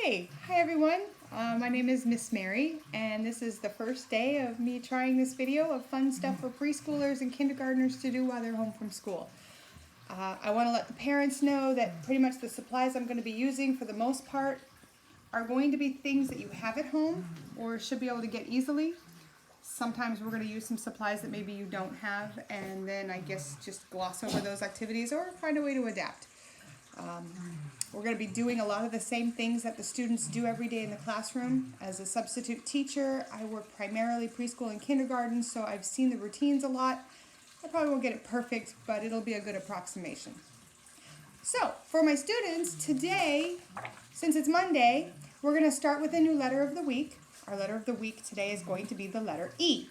Hi everyone. My name is Miss Mary, and this is the first day of me trying this video of fun stuff for preschoolers and kindergartners to do while they're home from school. I want to let the parents know that pretty much the supplies I'm going to be using for the most part are going to be things that you have at home or should be able to get easily. Sometimes we're going to use some supplies that maybe you don't have, and then I guess just gloss over those activities or find a way to adapt. We're going to be doing a lot of the same things that the students do every day in the classroom. As a substitute teacher, I work primarily preschool and kindergarten, so I've seen the routines a lot. I probably won't get it perfect, but it'll be a good approximation. So, for my students, today, since it's Monday, we're going to start with a new letter of the week. Our letter of the week today is going to be the letter E.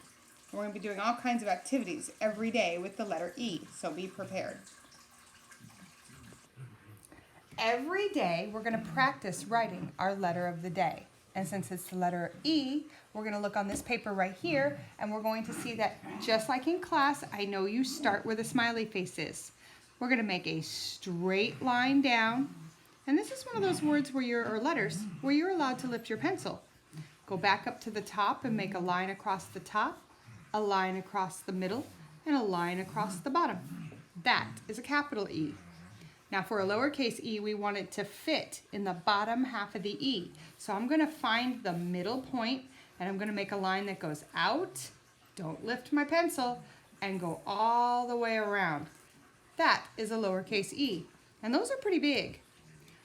We're going to be doing all kinds of activities every day with the letter E, so be prepared. Every day, we're going to practice writing our letter of the day. And since it's the letter E, we're going to look on this paper right here, and we're going to see that just like in class, I know you start where the smiley face is. We're going to make a straight line down. And this is one of those words where or letters where you're allowed to lift your pencil. Go back up to the top and make a line across the top, a line across the middle, and a line across the bottom. That is a capital E. Now for a lowercase e, we want it to fit in the bottom half of the E. So I'm going to find the middle point, and I'm going to make a line that goes out, don't lift my pencil, and go all the way around. That is a lowercase e. And those are pretty big.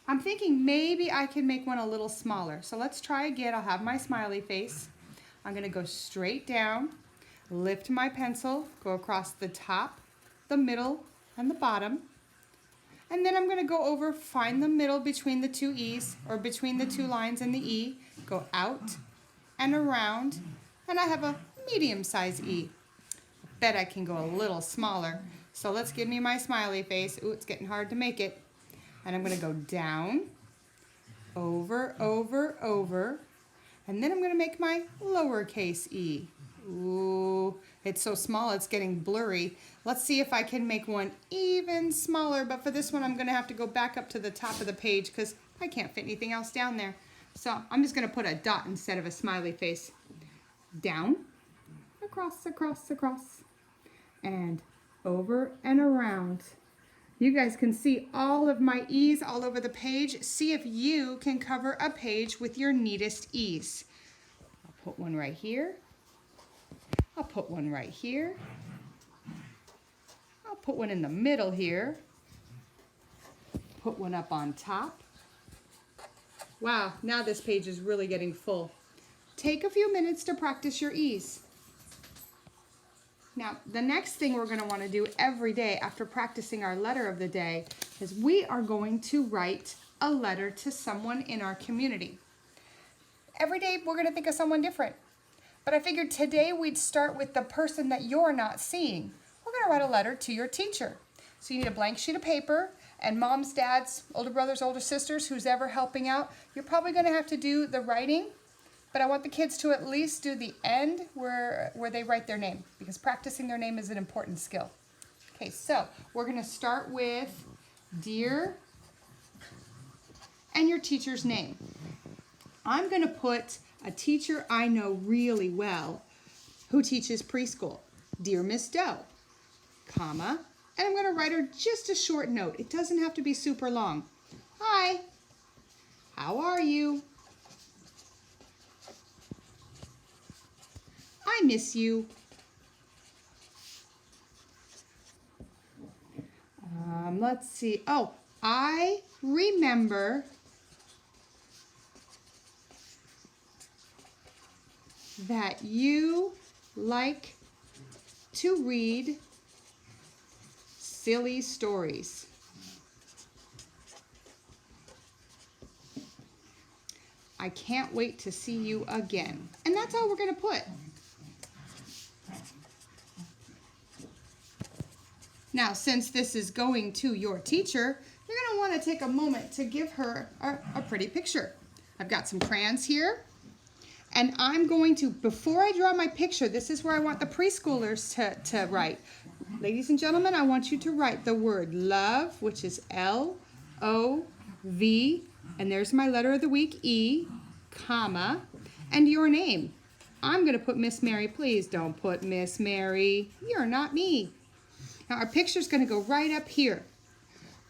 I'm thinking maybe I can make one a little smaller. So let's try again. I'll have my smiley face. I'm going to go straight down, lift my pencil, go across the top, the middle, and the bottom. And then I'm going to go over, find the middle between the two E's, or between the two lines and the E, go out and around, and I have a medium-sized E. I bet I can go a little smaller. So let's give me my smiley face. Ooh, it's getting hard to make it. And I'm going to go down, over, over, over, and then I'm going to make my lowercase e. Ooh, it's so small it's getting blurry. Let's see if I can make one even smaller, but for this one I'm going to have to go back up to the top of the page because I can't fit anything else down there. So I'm just going to put a dot instead of a smiley face. Down, across, across, across, and over and around. You guys can see all of my E's all over the page. See if you can cover a page with your neatest E's. I'll put one right here. I'll put one right here. I'll put one in the middle here. Put one up on top. Wow, now this page is really getting full. Take a few minutes to practice your E's. Now, the next thing we're going to want to do every day after practicing our letter of the day is we are going to write a letter to someone in our community. Every day we're going to think of someone different. But I figured today we'd start with the person that you're not seeing. We're going to write a letter to your teacher. So you need a blank sheet of paper, and moms, dads, older brothers, older sisters, who's ever helping out. You're probably going to have to do the writing. But I want the kids to at least do the end where they write their name, because practicing their name is an important skill. Okay, so we're going to start with dear and your teacher's name. I'm going to put a teacher I know really well who teaches preschool. Dear Miss Doe, comma, and I'm going to write her just a short note. It doesn't have to be super long. Hi, how are you? I miss you. Let's see. Oh, I remember that you like to read silly stories. I can't wait to see you again. And that's all we're going to put. Now, since this is going to your teacher, you're going to want to take a moment to give her a pretty picture. I've got some crayons here, and I'm going to, before I draw my picture, this is where I want the preschoolers to write. Ladies and gentlemen, I want you to write the word love, which is L-O-V, And there's my letter of the week, E, comma, and your name. I'm going to put Miss Mary. Please don't put Miss Mary. You're not me. Now our picture's going to go right up here.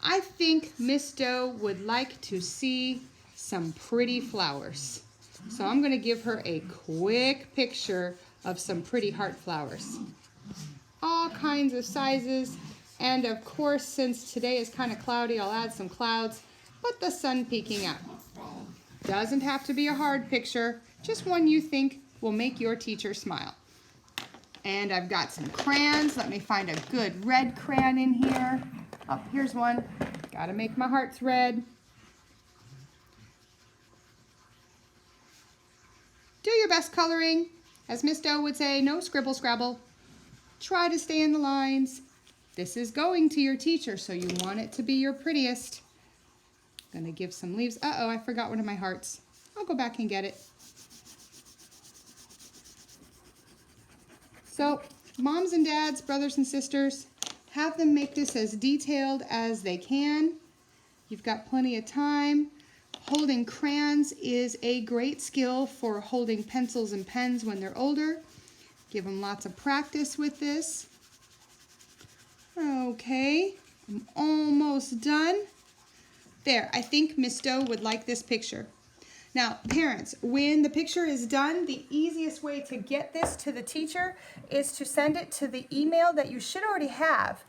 I think Miss Doe would like to see some pretty flowers. So I'm going to give her a quick picture of some pretty heart flowers. All kinds of sizes. And of course, since today is kind of cloudy, I'll add some clouds, but the sun peeking out. Doesn't have to be a hard picture, just one you think will make your teacher smile. And I've got some crayons. Let me find a good red crayon in here. Oh, here's one. Gotta make my hearts red. Do your best coloring. As Miss Doe would say, no scribble scrabble. Try to stay in the lines. This is going to your teacher, so you want it to be your prettiest. Gonna give some leaves. Uh-oh, I forgot one of my hearts. I'll go back and get it. So, moms and dads, brothers and sisters, have them make this as detailed as they can. You've got plenty of time. Holding crayons is a great skill for holding pencils and pens when they're older. Give them lots of practice with this. Okay, I'm almost done. There, I think Miss Doe would like this picture. Now, parents, when the picture is done, the easiest way to get this to the teacher is to send it to the email that you should already have.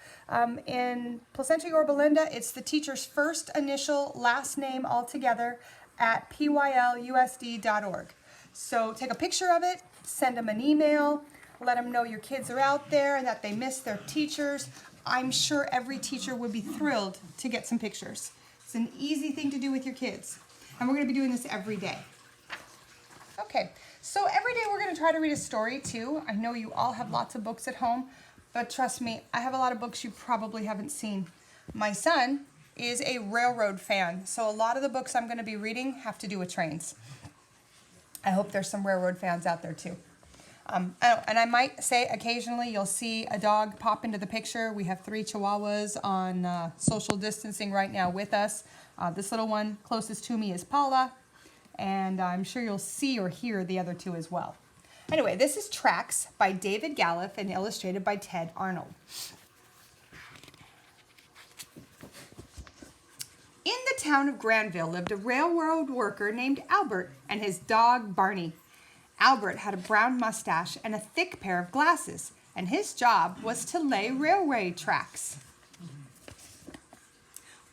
In Placentia Yorba Linda, it's the teacher's first initial last name all together at pylusd.org. So take a picture of it, send them an email, let them know your kids are out there and that they miss their teachers. I'm sure every teacher would be thrilled to get some pictures. It's an easy thing to do with your kids. And we're going to be doing this every day. Okay, so every day we're going to try to read a story too. I know you all have lots of books at home, but trust me, I have a lot of books you probably haven't seen. My son is a railroad fan, so a lot of the books I'm going to be reading have to do with trains. I hope there's some railroad fans out there too. And I might say occasionally you'll see a dog pop into the picture. We have 3 Chihuahuas on social distancing right now with us. This little one closest to me is Paula, and I'm sure you'll see or hear the other 2 as well. Anyway, this is Tracks by David Galliff and illustrated by Ted Arnold. In the town of Granville lived a railroad worker named Albert and his dog Barney. Albert had a brown mustache and a thick pair of glasses, and his job was to lay railway tracks.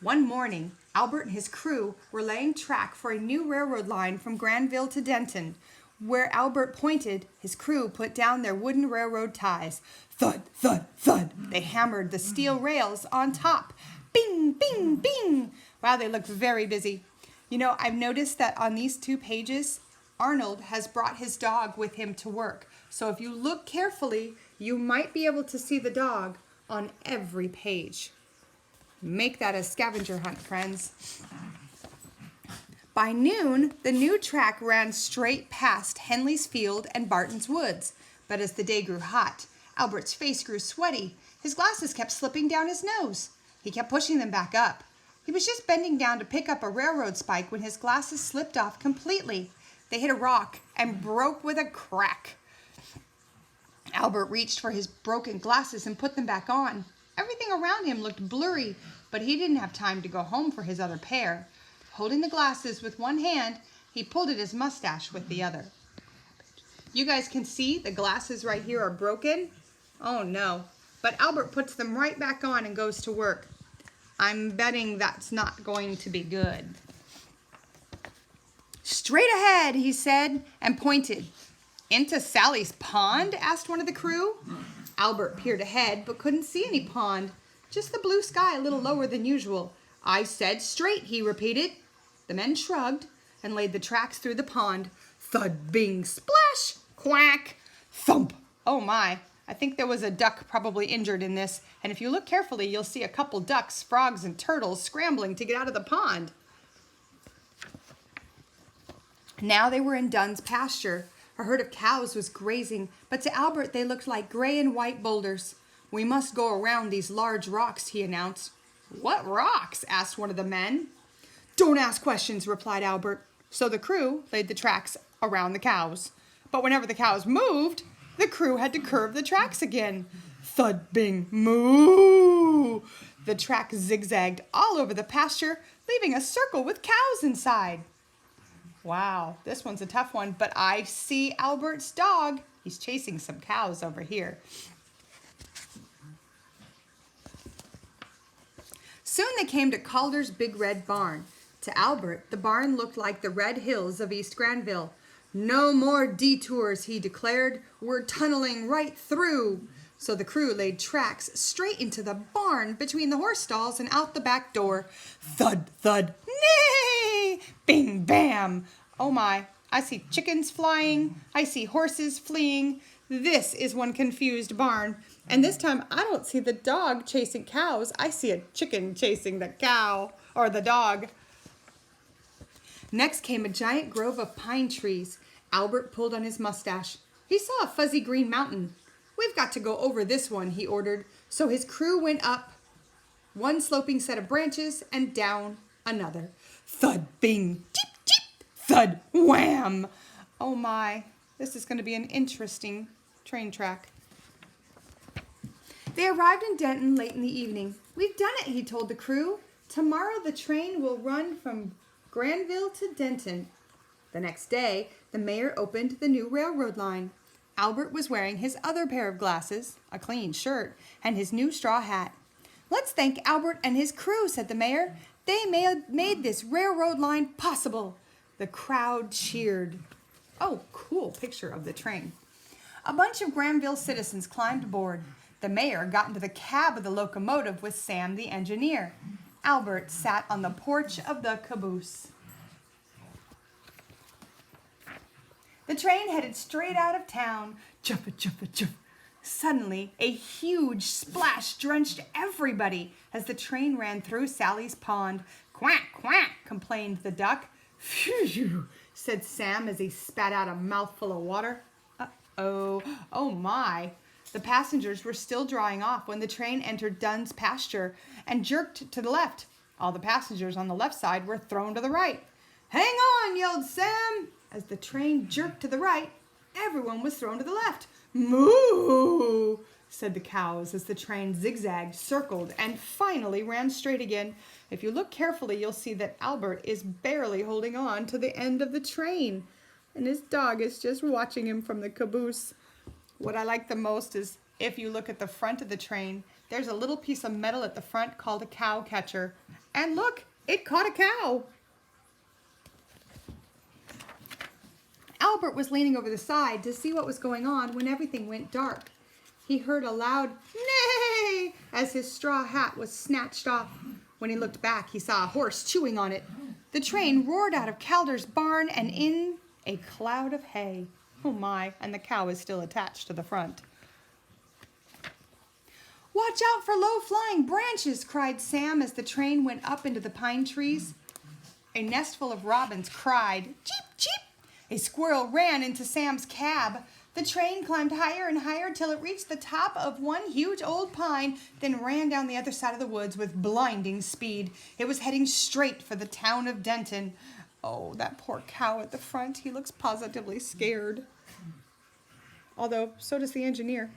One morning, Albert and his crew were laying track for a new railroad line from Granville to Denton. Where Albert pointed, his crew put down their wooden railroad ties. Thud, thud, thud. They hammered the steel rails on top. Bing, bing, bing. Wow, they looked very busy. You know, I've noticed that on these 2 pages, Arnold has brought his dog with him to work. So if you look carefully, you might be able to see the dog on every page. Make that a scavenger hunt, friends. By noon, the new track ran straight past Henley's Field and Barton's Woods. But as the day grew hot, Albert's face grew sweaty. His glasses kept slipping down his nose. He kept pushing them back up. He was just bending down to pick up a railroad spike when his glasses slipped off completely. They hit a rock and broke with a crack. Albert reached for his broken glasses and put them back on. Everything around him looked blurry, but he didn't have time to go home for his other pair. Holding the glasses with one hand, he pulled at his mustache with the other. You guys can see the glasses right here are broken. Oh no, but Albert puts them right back on and goes to work. I'm betting that's not going to be good. Straight ahead, he said, and pointed. Into Sally's pond? Asked one of the crew. Albert peered ahead, but couldn't see any pond. Just the blue sky a little lower than usual. I said straight, he repeated. The men shrugged and laid the tracks through the pond. Thud, bing, splash, quack, thump. Oh my, I think there was a duck probably injured in this, and if you look carefully, you'll see a couple ducks, frogs, and turtles scrambling to get out of the pond. Now they were in Dunn's pasture. A herd of cows was grazing, but to Albert they looked like gray and white boulders. We must go around these large rocks, he announced. What rocks? Asked one of the men. Don't ask questions, replied Albert. So the crew laid the tracks around the cows. But whenever the cows moved, the crew had to curve the tracks again. Thud, bing, moo! The track zigzagged all over the pasture, leaving a circle with cows inside. Wow, this one's a tough one, but I see Albert's dog. He's chasing some cows over here. Soon they came to Calder's big red barn. To Albert, the barn looked like the red hills of East Granville. No more detours, he declared. We're tunneling right through. So the crew laid tracks straight into the barn between the horse stalls and out the back door. Thud, thud, nay! Bing, bam! Oh my, I see chickens flying. I see horses fleeing. This is one confused barn. And this time I don't see the dog chasing cows. I see a chicken chasing the cow or the dog. Next came a giant grove of pine trees. Albert pulled on his mustache. He saw a fuzzy green mountain. We've got to go over this one, he ordered. So his crew went up one sloping set of branches and down another. Thud, bing, cheep, cheep, thud, wham. Oh my, this is going to be an interesting train track. They arrived in Denton late in the evening. We've done it, he told the crew. Tomorrow the train will run from Granville to Denton. The next day, the mayor opened the new railroad line. Albert was wearing his other pair of glasses, a clean shirt, and his new straw hat. Let's thank Albert and his crew, said the mayor. They made this railroad line possible. The crowd cheered. Oh, cool picture of the train. A bunch of Granville citizens climbed aboard. The mayor got into the cab of the locomotive with Sam the engineer. Albert sat on the porch of the caboose. The train headed straight out of town. Jumpa, jumpa, jump. Suddenly, a huge splash drenched everybody as the train ran through Sally's pond. Quack, quack, complained the duck. Phew, said Sam as he spat out a mouthful of water. Uh-oh, oh my. The passengers were still drying off when the train entered Dunn's pasture and jerked to the left. All the passengers on the left side were thrown to the right. Hang on, yelled Sam. As the train jerked to the right, everyone was thrown to the left. Moo, said the cows as the train zigzagged, circled, and finally ran straight again. If you look carefully, you'll see that Albert is barely holding on to the end of the train, and his dog is just watching him from the caboose. What I like the most is if you look at the front of the train, there's a little piece of metal at the front called a cow catcher. And look, it caught a cow. Albert was leaning over the side to see what was going on when everything went dark. He heard a loud neigh as his straw hat was snatched off. When he looked back, he saw a horse chewing on it. The train roared out of Calder's barn and in a cloud of hay. Oh my, and the cow is still attached to the front. Watch out for low-flying branches, cried Sam as the train went up into the pine trees. A nestful of robins cried, cheep, cheep. A squirrel ran into Sam's cab. The train climbed higher and higher till it reached the top of one huge old pine, then ran down the other side of the woods with blinding speed. It was heading straight for the town of Denton. Oh, that poor cow at the front. He looks positively scared. Although, so does the engineer.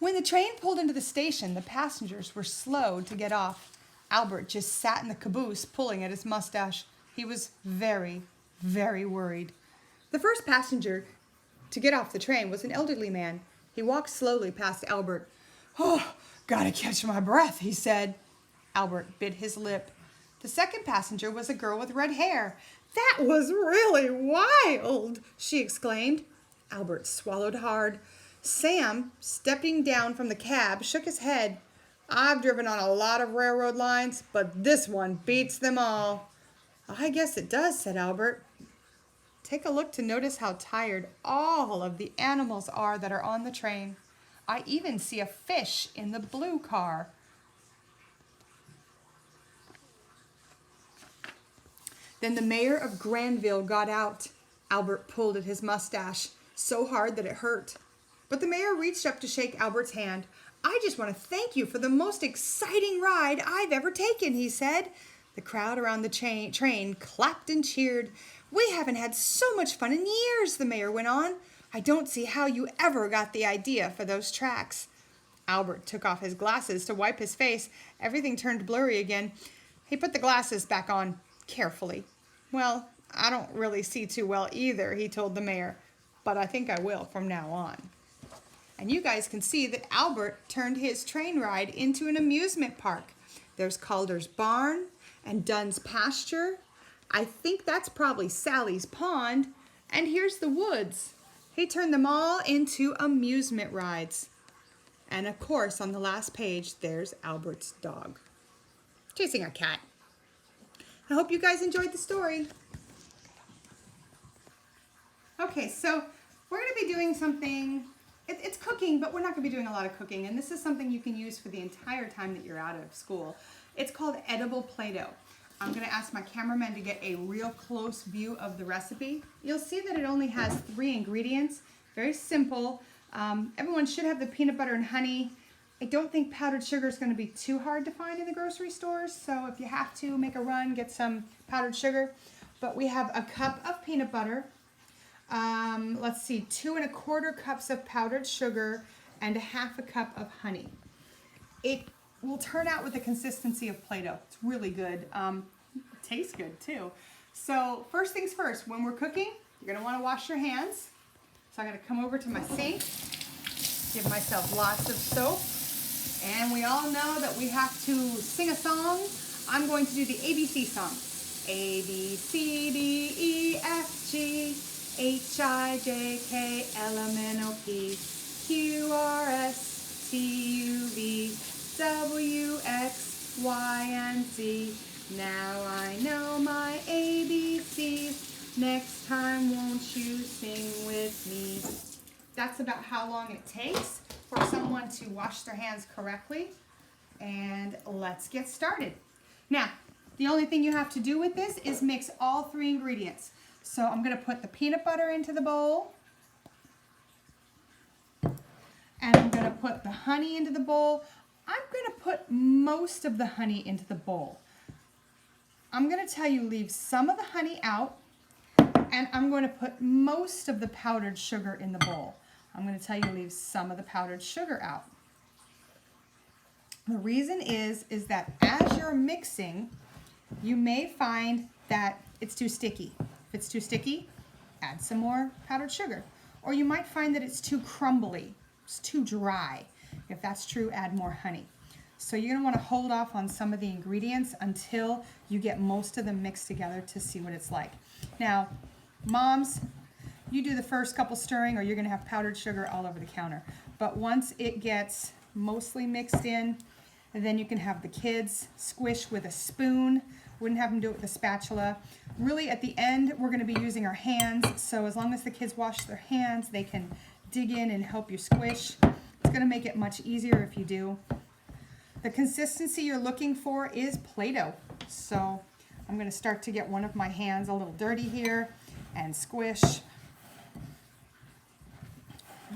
When the train pulled into the station, the passengers were slow to get off. Albert just sat in the caboose, pulling at his mustache. He was very, very worried. The first passenger to get off the train was an elderly man. He walked slowly past Albert. Oh, gotta catch my breath, he said. Albert bit his lip. The second passenger was a girl with red hair. That was really wild, she exclaimed. Albert swallowed hard. Sam, stepping down from the cab, shook his head. I've driven on a lot of railroad lines, but this one beats them all. I guess it does, said Albert. Take a look to notice how tired all of the animals are that are on the train. I even see a fish in the blue car. Then the mayor of Granville got out. Albert pulled at his mustache so hard that it hurt. But the mayor reached up to shake Albert's hand. "I just want to thank you for the most exciting ride I've ever taken," he said. The crowd around the train clapped and cheered. "We haven't had so much fun in years," the mayor went on. "I don't see how you ever got the idea for those tracks." Albert took off his glasses to wipe his face. Everything turned blurry again. He put the glasses back on carefully. "Well, I don't really see too well either," he told the mayor, "but I think I will from now on." And you guys can see that Albert turned his train ride into an amusement park. There's Calder's barn and Dunn's pasture. I think that's probably Sally's pond. And here's the woods. He turned them all into amusement rides. And of course, on the last page, there's Albert's dog chasing a cat. I hope you guys enjoyed the story. Okay, so we're going to be doing something. It's cooking, but we're not going to be doing a lot of cooking. And this is something you can use for the entire time that you're out of school. It's called edible Play-Doh. I'm going to ask my cameraman to get a real close view of the recipe. You'll see that it only has 3 ingredients. Very simple. Everyone should have the peanut butter and honey. I don't think powdered sugar is going to be too hard to find in the grocery stores. So if you have to make a run, get some powdered sugar. But we have a cup of peanut butter. Let's see, 2 1/4 cups of powdered sugar and 1/2 cup of honey. It will turn out with the consistency of Play-Doh. It's really good. It tastes good too. So first things first, when we're cooking, you're going to want to wash your hands. So I'm going to come over to my sink, give myself lots of soap, and we all know that we have to sing a song. I'm going to do the ABC song. A, B, C, D, E, F, G, H, I, J, K, L, M, N, O, P, Q, R, S, T, U, V, W, X, Y, and Z. Now I know my ABCs. Next time won't you sing with me? That's about how long it takes for someone to wash their hands correctly. And let's get started. Now, the only thing you have to do with this is mix all 3 ingredients. So I'm going to put the peanut butter into the bowl. And I'm going to put the honey into the bowl. I'm going to put most of the honey into the bowl. I'm going to tell you leave some of the honey out. And I'm going to put most of the powdered sugar in the bowl. I'm going to tell you leave some of the powdered sugar out. The reason is that as you're mixing, you may find that it's too sticky. If it's too sticky, add some more powdered sugar. Or you might find that it's too crumbly, it's too dry. If that's true, add more honey. So you're going to want to hold off on some of the ingredients until you get most of them mixed together to see what it's like. Now, moms, you do the first couple stirring or you're going to have powdered sugar all over the counter. But once it gets mostly mixed in, then you can have the kids squish with a spoon. Wouldn't have them do it with a spatula. Really, at the end, we're going to be using our hands. So as long as the kids wash their hands, they can dig in and help you squish. It's going to make it much easier if you do. The consistency you're looking for is Play-Doh. So I'm going to start to get one of my hands a little dirty here and squish.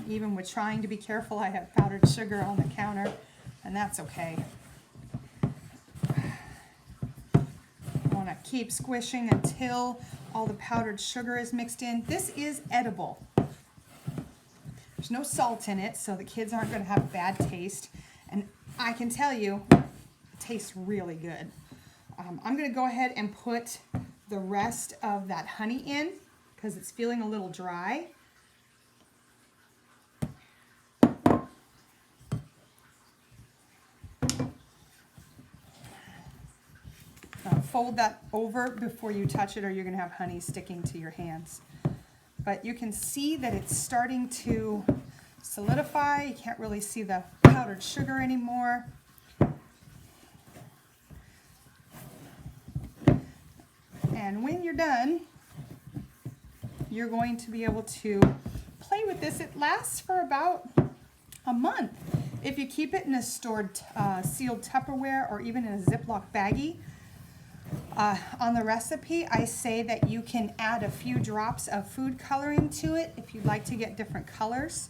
Even with trying to be careful, I have powdered sugar on the counter, and that's okay. Want to keep squishing until all the powdered sugar is mixed in. This is edible. There's no salt in it, so the kids aren't going to have a bad taste. And I can tell you, it tastes really good. I'm going to go ahead and put the rest of that honey in because it's feeling a little dry. Fold that over before you touch it or you're going to have honey sticking to your hands. But you can see that it's starting to solidify. You can't really see the powdered sugar anymore. And when you're done, you're going to be able to play with this. It lasts for about a month. If you keep it in a stored sealed Tupperware or even in a Ziploc baggie, on the recipe, I say that you can add a few drops of food coloring to it if you'd like to get different colors.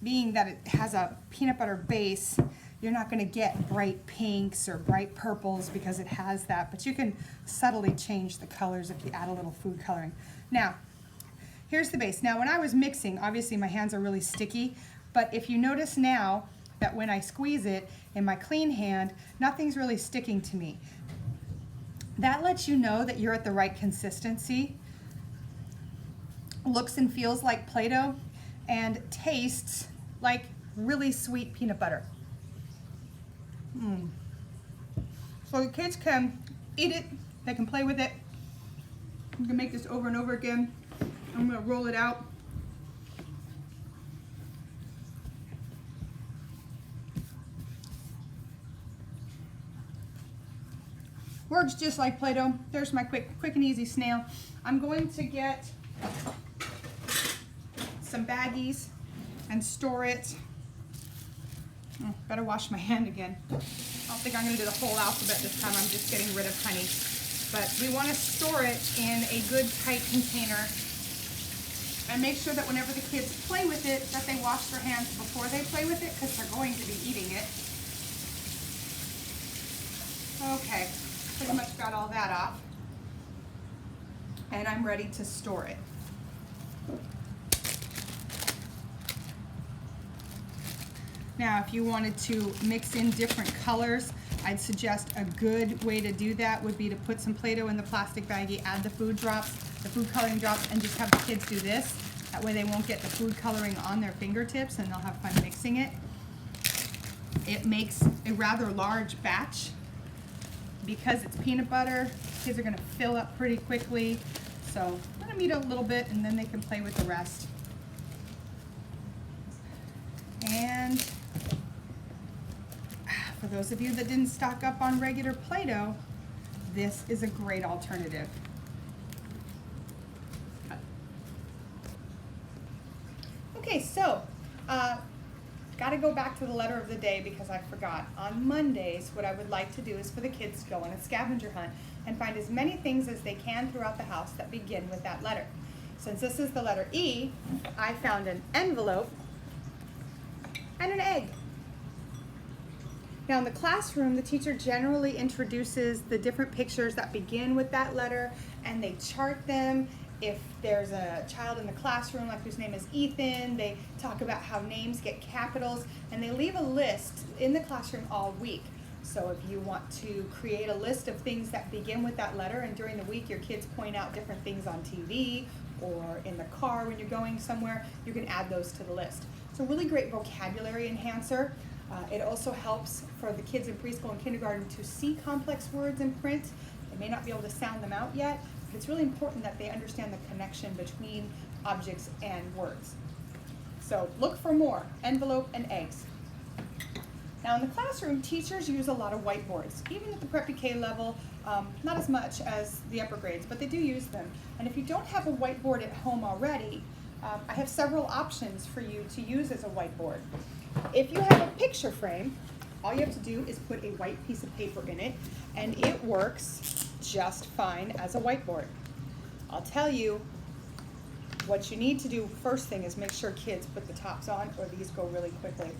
being that it has a peanut butter base, you're not gonna get bright pinks or bright purples because it has that, but you can subtly change the colors if you add a little food coloring. Now, here's the base. Now, when I was mixing, obviously my hands are really sticky, but if you notice now that when I squeeze it in my clean hand, nothing's really sticking to me. That lets you know that you're at the right consistency. Looks and feels like Play-Doh and tastes like really sweet peanut butter. So the kids can eat it, they can play with it. You can make this over and over again. I'm gonna roll it out. Works just like Play-Doh. There's my quick and easy snail. I'm going to get some baggies and store it. Oh, better wash my hand again. I don't think I'm gonna do the whole alphabet this time. I'm just getting rid of honey. But we wanna store it in a good tight container and make sure that whenever the kids play with it, that they wash their hands before they play with it because they're going to be eating it. Okay, pretty much got all that off. And I'm ready to store it. Now, if you wanted to mix in different colors, I'd suggest a good way to do that would be to put some Play-Doh in the plastic baggie, add the food coloring drops, and just have the kids do this. That way they won't get the food coloring on their fingertips and they'll have fun mixing it. It makes a rather large batch. Because it's peanut butter, kids are gonna fill up pretty quickly. So let them eat a little bit and then they can play with the rest. And for those of you that didn't stock up on regular Play-Doh, this is a great alternative. Okay, so gotta go back to the letter of the day because I forgot. On Mondays, what I would like to do is for the kids to go on a scavenger hunt and find as many things as they can throughout the house that begin with that letter. Since this is the letter E, I found an envelope and an egg. Now in the classroom, the teacher generally introduces the different pictures that begin with that letter and they chart them. If there's a child in the classroom, like whose name is Ethan, they talk about how names get capitals and they leave a list in the classroom all week. So if you want to create a list of things that begin with that letter and during the week your kids point out different things on TV or in the car when you're going somewhere, you can add those to the list. It's a really great vocabulary enhancer. It also helps for the kids in preschool and kindergarten to see complex words in print. They may not be able to sound them out yet, but it's really important that they understand the connection between objects and words. So look for more, envelope and eggs. Now in the classroom, teachers use a lot of whiteboards, even at the pre-K level, not as much as the upper grades, but they do use them. And if you don't have a whiteboard at home already, I have several options for you to use as a whiteboard. If you have a picture frame, all you have to do is put a white piece of paper in it, and it works just fine as a whiteboard. I'll tell you what you need to do first thing is make sure kids put the tops on or these go really quickly.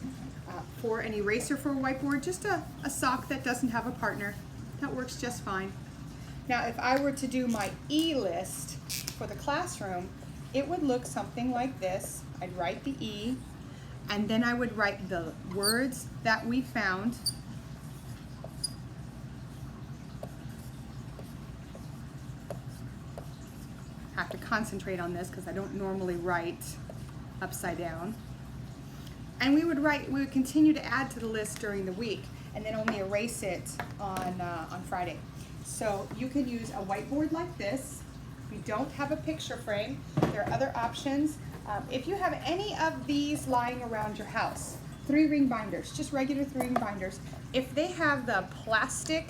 For an eraser for a whiteboard, just a sock that doesn't have a partner. That works just fine. Now if I were to do my E list for the classroom, it would look something like this. I'd write the E, and then I would write the words that we found. Have to concentrate on this because I don't normally write upside down. And we would continue to add to the list during the week and then only erase it on Friday. So you can use a whiteboard like this. If you don't have a picture frame, there are other options. If you have any of these lying around your house, 3-ring binders, just regular 3-ring binders, if they have the plastic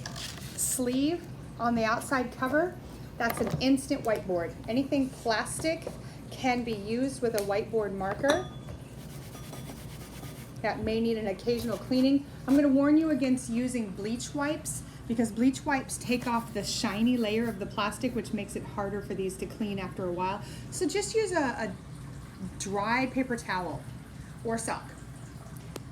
sleeve on the outside cover, that's an instant whiteboard. Anything plastic can be used with a whiteboard marker. That may need an occasional cleaning. I'm going to warn you against using bleach wipes because bleach wipes take off the shiny layer of the plastic, which makes it harder for these to clean after a while. So just use a dry paper towel or sock.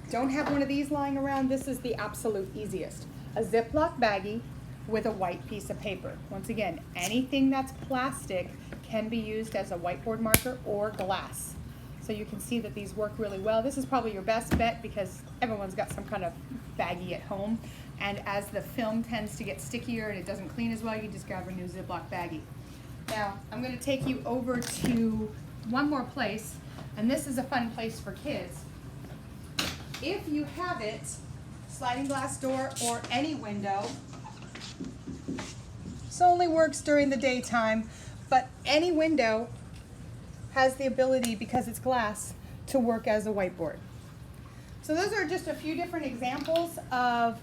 Don't have one of these lying around, this is the absolute easiest. A Ziploc baggie with a white piece of paper. Once again, anything that's plastic can be used as a whiteboard marker or glass. So you can see that these work really well. This is probably your best bet because everyone's got some kind of baggie at home. And as the film tends to get stickier and it doesn't clean as well, you just grab a new Ziploc baggie. Now, I'm gonna take you over to one more place, and this is a fun place for kids. If you have it, sliding glass door or any window, this only works during the daytime, but any window has the ability, because it's glass, to work as a whiteboard. So those are just a few different examples of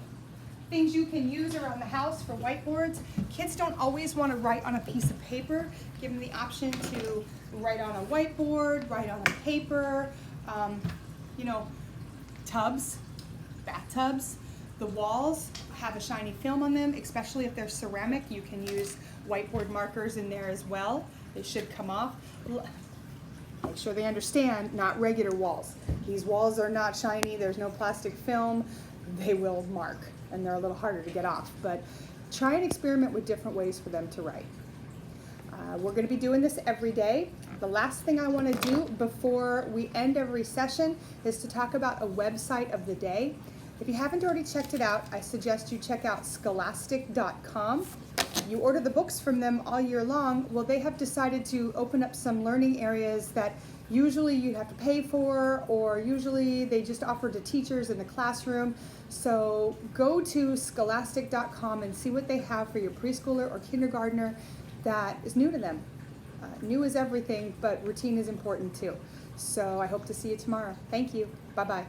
things you can use around the house for whiteboards. Kids don't always want to write on a piece of paper. Give them the option to write on a whiteboard, write on a paper, you know, tubs, bathtubs. The walls have a shiny film on them, especially if they're ceramic. You can use whiteboard markers in there as well. They should come off. Make sure they understand, not regular walls. These walls are not shiny, there's no plastic film. They will mark, and they're a little harder to get off. But try and experiment with different ways for them to write. We're going to be doing this every day. The last thing I want to do before we end every session is to talk about a website of the day. If you haven't already checked it out, I suggest you check out scholastic.com. You order the books from them all year long. Well, they have decided to open up some learning areas that usually you'd have to pay for, or usually they just offer to teachers in the classroom. So go to scholastic.com and see what they have for your preschooler or kindergartner that is new to them. New is everything, but routine is important too. So I hope to see you tomorrow. Thank you. Bye-bye.